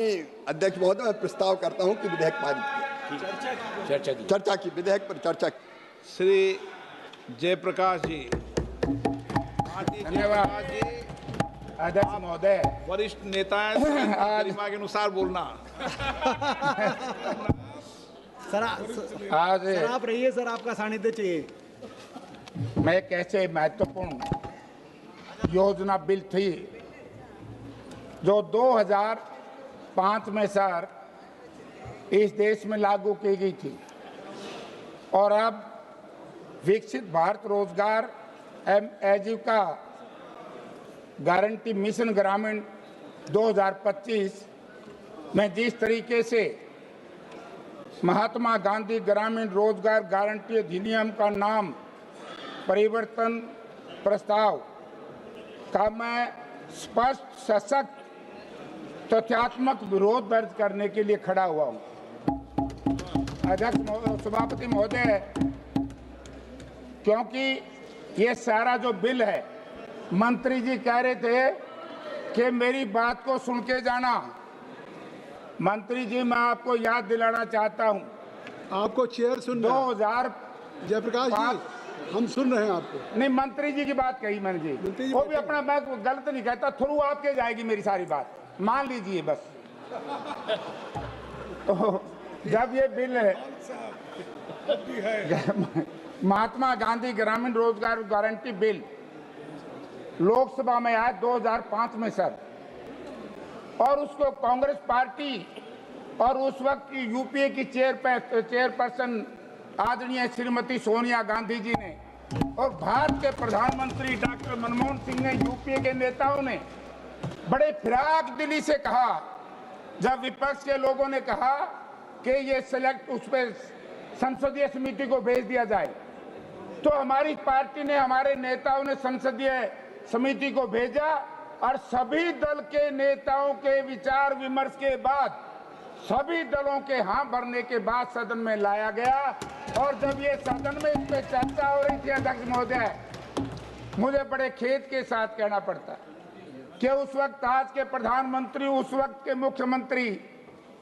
अध्यक्ष महोदय, मैं प्रस्ताव करता हूं कि विधेयक पारित किया। चर्चा की विधेयक पर चर्चा की। श्री जयप्रकाश जी। धन्यवाद जी अध्यक्ष महोदय। वरिष्ठ नेता है, गरिमा के अनुसार बोलना। सर आप रहिए सर, आपका सानिध्य चाहिए। मैं एक ऐसे महत्वपूर्ण योजना बिल थी जो 2005 में सर इस देश में लागू की गई थी और अब विकसित भारत रोजगार एवं आजीविका गारंटी मिशन ग्रामीण 2025 में जिस तरीके से महात्मा गांधी ग्रामीण रोजगार गारंटी अधिनियम का नाम परिवर्तन प्रस्ताव का मैं स्पष्ट सशक्त तथ्यात्मक विरोध दर्ज करने के लिए खड़ा हुआ हूं। अध्यक्ष सभापति महोदय, क्योंकि ये सारा जो बिल है, मंत्री जी कह रहे थे कि मेरी बात को सुन के जाना। मंत्री जी, मैं आपको याद दिलाना चाहता हूं, आपको चेयर सुन रहा है। 2000 जयप्रकाश जी, हम सुन रहे हैं आपको। नहीं, मंत्री जी की बात कही मैंने जी, वो भी अपना, मैं गलत नहीं कहता, थ्रू आपके जाएगी मेरी सारी बात, मान लीजिए बस। तो जब ये बिल महात्मा गांधी ग्रामीण रोजगार गारंटी बिल लोकसभा में आया 2005 में सर, और उसको कांग्रेस पार्टी और उस वक्त की यूपीए की चेयरपर्सन आदरणीय श्रीमती सोनिया गांधी जी ने और भारत के प्रधानमंत्री डॉक्टर मनमोहन सिंह ने, यूपीए के नेताओं ने बड़े फिराक दिली से कहा, जब विपक्ष के लोगों ने कहा कि ये उस पर संसदीय समिति को भेज दिया जाए, तो हमारी पार्टी ने, हमारे नेताओं ने संसदीय समिति को भेजा और सभी दल के नेताओं के विचार विमर्श के बाद, सभी दलों के हाँ भरने के बाद सदन में लाया गया। और जब ये सदन में इस पे चर्चा हो रही थी अध्यक्ष महोदय, मुझे बड़े खेद के साथ कहना पड़ता कि उस वक्त आज के प्रधानमंत्री, उस वक्त के मुख्यमंत्री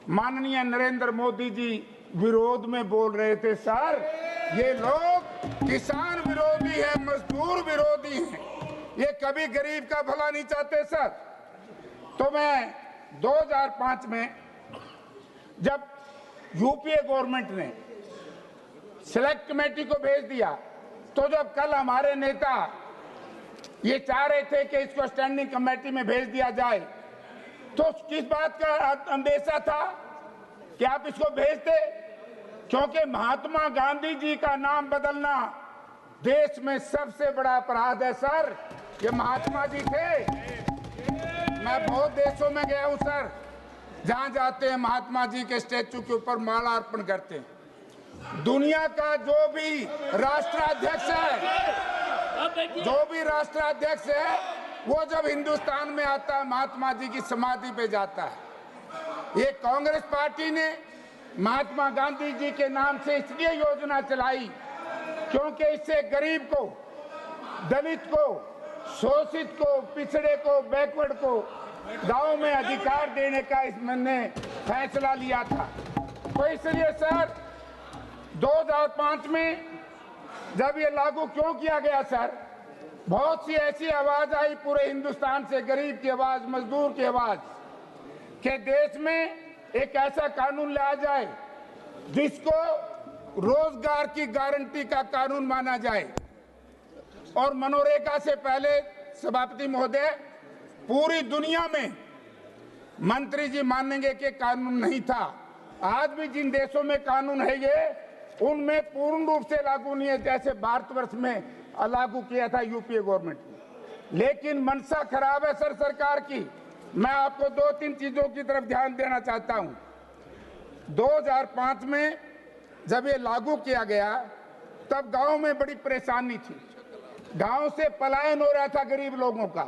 माननीय नरेंद्र मोदी जी विरोध में बोल रहे थे, सर ये लोग किसान विरोधी है, मजदूर विरोधी हैं, ये कभी गरीब का भला नहीं चाहते सर। तो मैं 2005 में जब यूपीए गवर्नमेंट ने सिलेक्ट कमेटी को भेज दिया, तो जब कल हमारे नेता ये चाह रहे थे कि इसको स्टैंडिंग कमेटी में भेज दिया जाए, तो किस बात का अंदेशा था कि आप इसको भेजते? क्योंकि महात्मा गांधी जी का नाम बदलना देश में सबसे बड़ा अपराध है सर। ये महात्मा जी थे। मैं बहुत देशों में गया हूं सर, जहां जाते हैं महात्मा जी के स्टैचू के ऊपर माला अर्पण करते हैं। दुनिया का जो भी राष्ट्राध्यक्ष है, वो जब हिंदुस्तान में आता है, महात्मा जी की समाधि पे जाता है। ये कांग्रेस पार्टी ने महात्मा गांधी जी के नाम से इसलिए योजना चलाई क्योंकि इससे गरीब को, दलित को, शोषित को, पिछड़े को, बैकवर्ड को गांव में अधिकार देने का इसने फैसला लिया था। तो इसलिए सर 2005 में जब ये लागू क्यों किया गया सर, बहुत सी ऐसी आवाज आई पूरे हिंदुस्तान से, गरीब की आवाज, मजदूर की आवाज, कि देश में एक ऐसा कानून लाया जाए जिसको रोजगार की गारंटी का कानून माना जाए। और मनरेगा से पहले सभापति महोदय, पूरी दुनिया में मंत्री जी मानेंगे कि कानून नहीं था। आज भी जिन देशों में कानून है ये, उनमें पूर्ण रूप से लागू नहीं है, जैसे भारतवर्ष में लागू किया था यूपीए गवर्नमेंट ने। लेकिन मंशा खराब है सर सरकार की। मैं आपको 2-3 चीजों की तरफ ध्यान देना चाहता हूं। 2005 में जब ये लागू किया गया, तब गांव में बड़ी परेशानी थी। गांव से पलायन हो रहा था गरीब लोगों का,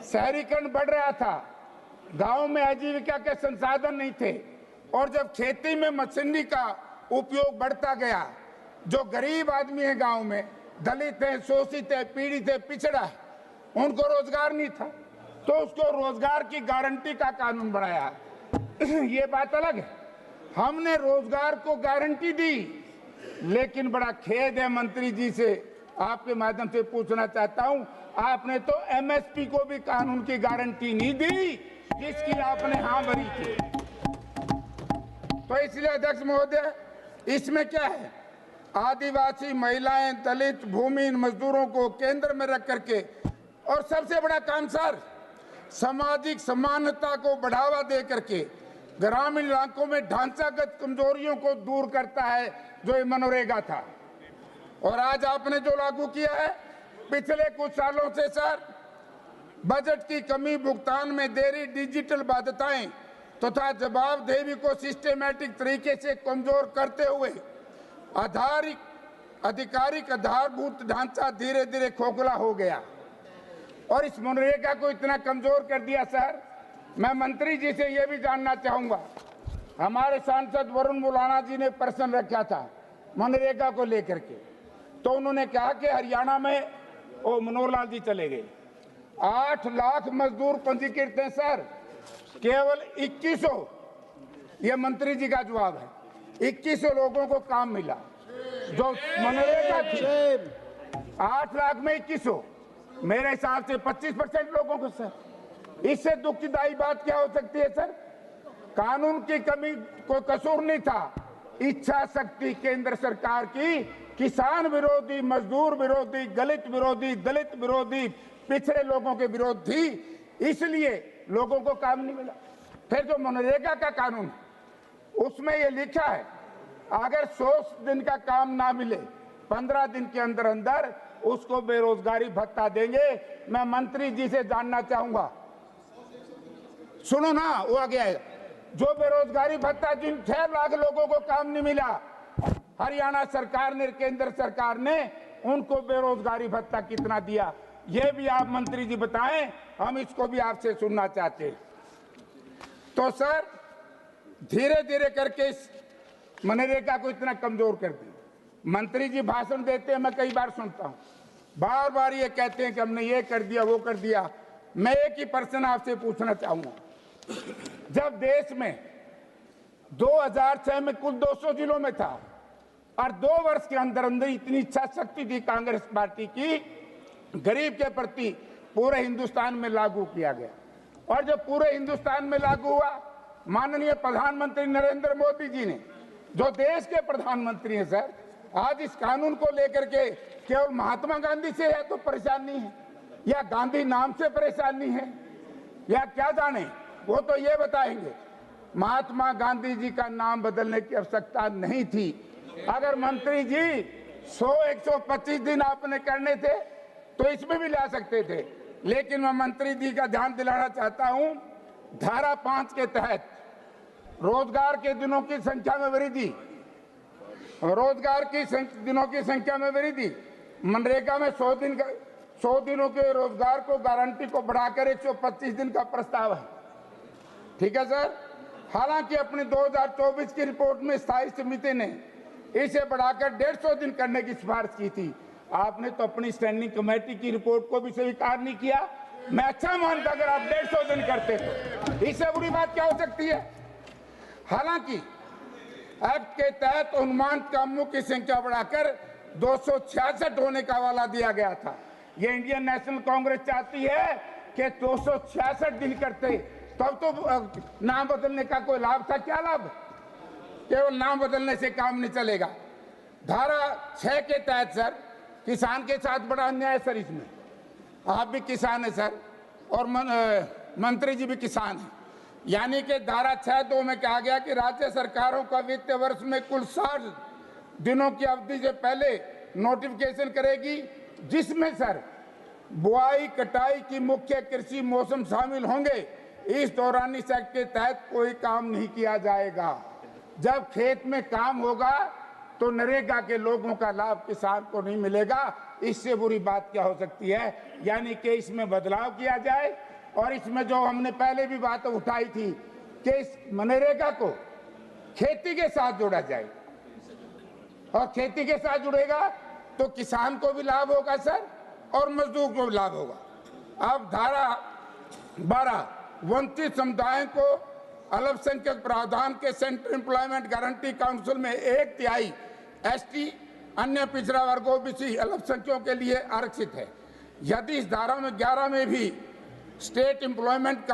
शहरीकरण बढ़ रहा था, गांव में आजीविका के संसाधन नहीं थे। और जब खेती में मशीनरी का उपयोग बढ़ता गया, जो गरीब आदमी है गांव में, दलित है, शोषित है, पीड़ित है, पिछड़ा है, उनको रोजगार नहीं था, तो उसको रोजगार की गारंटी का कानून बनाया। ये बात अलग है। हमने रोजगार को गारंटी दी, लेकिन बड़ा खेद है मंत्री जी से आपके माध्यम से पूछना चाहता हूं, आपने तो एमएसपी को भी कानून की गारंटी नहीं दी जिसकी आपने हाँ भरी थी। तो इसलिए अध्यक्ष महोदय, इसमें क्या है, आदिवासी महिलाएं, दलित, भूमिहीन मजदूरों को केंद्र में रख करके, और सबसे बड़ा काम सर, सामाजिक समानता को बढ़ावा दे करके ग्रामीण इलाकों में ढांचागत कमजोरियों को दूर करता है, जो ये मनरेगा था। और आज आपने जो लागू किया है, पिछले कुछ सालों से सर, बजट की कमी, भुगतान में देरी, डिजिटल बाध्यताएं तथा जवाबदेही को सिस्टमैटिक तरीके से कमजोर करते हुए आधिकारिक आधारभूत ढांचा धीरे धीरे खोखला हो गया और इस मनरेगा को इतना कमजोर कर दिया। सर, मैं मंत्री जी से यह भी जानना चाहूंगा, हमारे सांसद वरुण मुलाना जी ने प्रश्न रखा था मनरेगा को लेकर के, तो उन्होंने कहा कि हरियाणा में वो मनोहर लाल जी चले गए, 8 लाख मजदूर पंजीकृत हैं सर, केवल 2100, ये मंत्री जी का जवाब है, 2100 लोगों को काम मिला जो मनरेगा थी। 8 लाख में 2100, मेरे हिसाब से 25% लोगों को सर। इससे दुखदायी बात क्या हो सकती है सर? कानून की कमी कोई कसूर नहीं था, इच्छा शक्ति केंद्र सरकार की किसान विरोधी, मजदूर विरोधी, दलित विरोधी, पिछड़े लोगों के विरोध थी, इसलिए लोगों को काम नहीं मिला। फिर जो मनरेगा का कानून, उसमें ये लिखा है अगर 100 दिन का काम ना मिले 15 दिन के अंदर अंदर उसको बेरोजगारी भत्ता देंगे। मैं मंत्री जी से जानना चाहूंगा, सुनो ना, वो आ गया है, जो बेरोजगारी भत्ता जिन 6 लाख लोगों को काम नहीं मिला, हरियाणा सरकार ने, केंद्र सरकार ने उनको बेरोजगारी भत्ता कितना दिया, ये भी आप मंत्री जी बताएं, हम इसको भी आपसे सुनना चाहते हैं। तो सर, धीरे धीरे करके इस मनरेगा को इतना कमजोर कर दी। मंत्री जी भाषण देते हैं, मैं कई बार सुनता हूं, बार बार ये कहते हैं कि हमने ये कर दिया, वो कर दिया। मैं एक ही प्रश्न आपसे पूछना चाहूंगा, जब देश में 2006 में कुल 200 जिलों में था और 2 वर्ष के अंदर अंदर इतनी इच्छा शक्ति थी कांग्रेस पार्टी की, गरीब के प्रति पूरे हिंदुस्तान में लागू किया गया, और जब पूरे हिंदुस्तान में लागू हुआ, माननीय प्रधानमंत्री नरेंद्र मोदी जी ने, जो देश के प्रधानमंत्री हैं सर, आज इस कानून को लेकर के केवल महात्मा गांधी से है तो परेशान नहीं है, या गांधी नाम से परेशान नहीं है, या क्या जाने, वो तो ये बताएंगे। महात्मा गांधी जी का नाम बदलने की आवश्यकता नहीं थी। अगर मंत्री जी 100-125 दिन आपने करने थे तो इसमें भी ला सकते थे, लेकिन मैं मंत्री जी का ध्यान दिलाना चाहता हूं, धारा 5 के तहत रोजगार के दिनों की संख्या में वृद्धि, दिनों की संख्या में वृद्धि, मनरेगा में 100 दिनों के रोजगार को गारंटी को बढ़ाकर 125 दिन का प्रस्ताव है। ठीक है सर। हालांकि अपनी 2024 की रिपोर्ट में स्थायी समिति ने इसे बढ़ाकर 150 दिन करने की सिफारिश की थी। आपने तो अपनी स्टैंडिंग कमेटी की रिपोर्ट को भी स्वीकार नहीं किया। मैं अच्छा मानता अगर आप 150 दिन करते तो, इससे बुरी बात क्या हो सकती है। हालांकि एक्ट के तहत अनुमानित कामों की संख्या बढ़ाकर 266 होने का वाला दिया गया था। ये इंडियन नेशनल कांग्रेस चाहती है कि 266 दिन करते, तब तो नाम बदलने का कोई लाभ था? क्या लाभ? केवल नाम बदलने से काम नहीं चलेगा। धारा 6 के तहत सर, किसान के साथ बड़ा अन्याय है सर। इसमें आप भी किसान है सर, और मंत्री जी भी किसान है। यानी कि धारा 6(2) में कहा गया कि राज्य सरकारों का वित्तीय वर्ष में कुल 60 दिनों की अवधि से पहले नोटिफिकेशन करेगी, जिसमें सर बुआई कटाई की मुख्य कृषि मौसम शामिल होंगे। इस दौरान इस एक्ट के तहत कोई काम नहीं किया जाएगा। जब खेत में काम होगा तो नरेगा के लोगों का लाभ किसान को नहीं मिलेगा। इससे बुरी बात क्या हो सकती है। यानी कि इसमें बदलाव किया जाए, और इसमें जो हमने पहले भी बात उठाई थी कि इस मनरेगा को खेती के साथ जोड़ा जाए, और खेती के साथ जुड़ेगा तो किसान को भी लाभ होगा सर, और मजदूर को भी लाभ होगा। अब धारा 12 वंचित समुदायों को अल्पसंख्यक प्रावधान के सेंट्रल एम्प्लॉयमेंट गारंटी काउंसिल में 1/3 एसटी, अन्य पिछड़ा वर्ग ओबीसी अल्पसंख्यकों के लिए आरक्षित है। यदि इस धारा में 11 में भी स्टेट एम्प्लॉयमेंट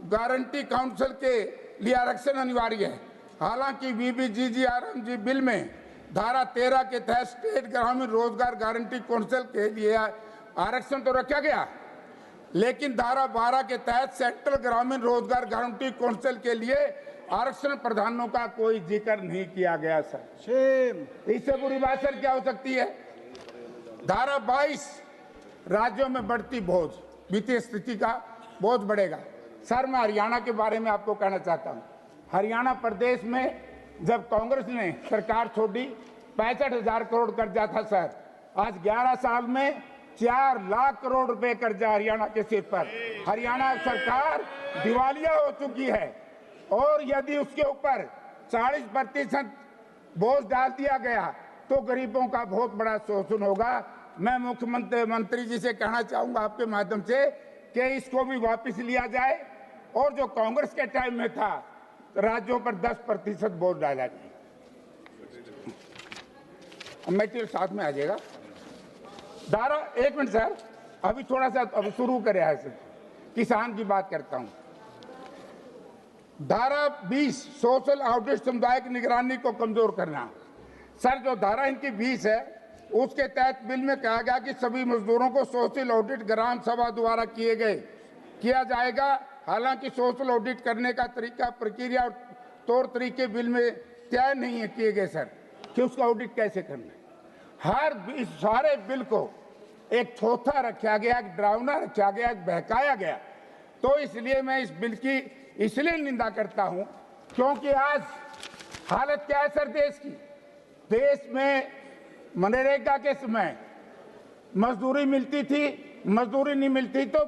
गारंटी काउंसिल के लिए आरक्षण अनिवार्य है। हालांकि बीबीजीजीआरएमजी बिल में धारा 13 के तहत स्टेट ग्रामीण रोजगार गारंटी काउंसिल के लिए आरक्षण तो रखा गया, लेकिन धारा 12 के तहत सेंट्रल ग्रामीण रोजगार गारंटी काउंसिल के लिए आरक्षण प्रावधानों का कोई जिक्र नहीं किया गया सर। इससे बुरी बात सर क्या हो सकती है? धारा 22 राज्यों में बढ़ती बोझ, वित्तीय स्थिति का बोझ बढ़ेगा। सर मैं हरियाणा के बारे में आपको कहना चाहता हूँ। हरियाणा प्रदेश में जब कांग्रेस ने सरकार छोड़ी 65,000 करोड़ कर्जा था सर। आज 11 साल में 4 लाख करोड़ रुपए कर्जा हरियाणा के सिर पर। हरियाणा सरकार दिवालिया हो चुकी है और यदि उसके ऊपर 40% बोझ डाल दिया गया तो गरीबों का बहुत बड़ा शोषण होगा। मैं मुख्यमंत्री जी से कहना चाहूंगा आपके माध्यम से कि इसको भी वापस लिया जाए और जो कांग्रेस के टाइम में था राज्यों पर 10% बोझ डाला जाए। मेटेरियल साथ में आ जाएगा। धारा 1 मिनट सर, अभी थोड़ा सा अभी शुरू करे है सर, किसान की बात करता हूं। धारा 20 सोशल ऑडिट समुदाय की निगरानी को कमजोर करना। सर जो धारा इनकी 20 है उसके तहत बिल में कहा गया कि सभी मजदूरों को सोशल ऑडिट ग्राम सभा द्वारा किया जाएगा। हालांकि सोशल ऑडिट करने का तरीका, प्रक्रिया और तौर तरीके बिल में तय नहीं है किए गए सर कि उसका ऑडिट कैसे करना है। इस सारे बिल को एक थोथा रखा गया, एक डरावना रखा गया, एक बहकाया गया। तो इसलिए मैं इस बिल की इसलिए निंदा करता हूं क्योंकि आज हालत क्या है सर देश की। देश में मनरेगा के समय मजदूरी मिलती थी, मजदूरी नहीं मिलती तो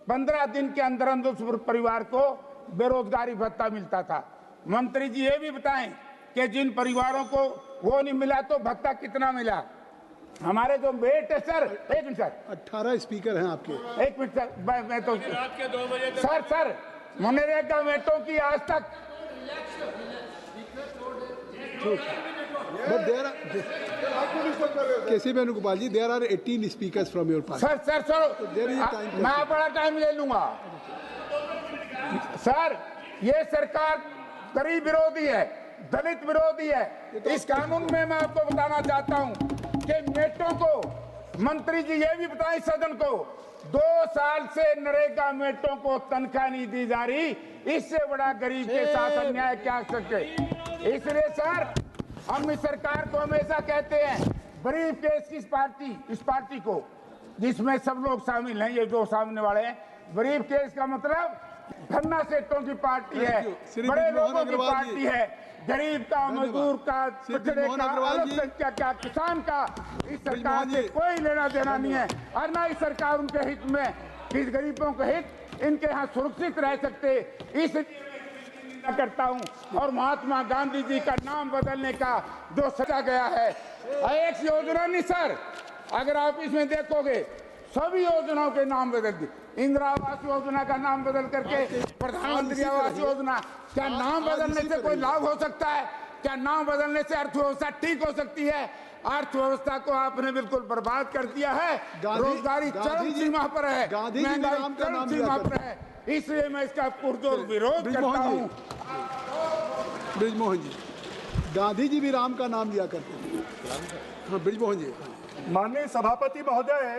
15 दिन के अंदर अंदर उस परिवार को बेरोजगारी भत्ता मिलता था। मंत्री जी ये भी बताएं कि जिन परिवारों को वो नहीं मिला तो भत्ता कितना मिला। हमारे जो वेट है सर, 1 मिनट सर, 18 स्पीकर हैं आपके। 1 मिनट सर, मैं तो रात के 2 बजे सर मनरेगा वेटों की आज तक KC Venugopal ji, there are 18 speakers from your party. Sir मैं बड़ा टाइम ले लूंगा सर। ये सरकार गरीब विरोधी है, दलित विरोधी है। इस कानून में मैं आपको बताना चाहता हूं कि मेटों को मंत्री जी ये भी बताएं सदन को 2 साल से नरेगा मेटों को तनख्वाह नहीं दी जा रही। इससे बड़ा गरीब के साथ अन्याय क्या हो सके। इसलिए सर हम इस सरकार को हमेशा कहते हैं ब्रीफ केस की इस पार्टी को जिसमें सब लोग शामिल हैं, ये जो सामने वाले हैं, ब्रीफ केस का मतलब धन्ना सेठों की पार्टी है, बड़े लोगों की पार्टी है, गरीब का, मजदूर का, पिछड़े का, अल्पसंख्यक का, किसान का इस सरकार से कोई लेना देना नहीं है। और ना इस सरकार उनके हित में, इस गरीबों के हित इनके यहाँ सुरक्षित रह सकते। इस करता हूं और महात्मा गांधी जी का नाम बदलने का जो सजा गया है एक योजना नहीं सर, अगर आप इसमें देखोगे सभी योजनाओं के नाम बदल दिए। इंदिरा आवास योजना का नाम बदल करके प्रधानमंत्री आवास योजना। क्या नाम बदलने से कोई लाभ हो सकता है? क्या नाम बदलने से अर्थव्यवस्था ठीक हो सकती है? अर्थव्यवस्था को आपने बिल्कुल बर्बाद कर दिया है। रोजगारी चरम सीमा पर है, महंगाई चरम सीमा पर है। इसलिए मैं इसका पुरजोर विरोध करता हूं। ब्रिजमोहन जी, गांधी जी भी राम का नाम लिया करते थे। हाँ ब्रिजमोहन जी। माननीय सभापति महोदय,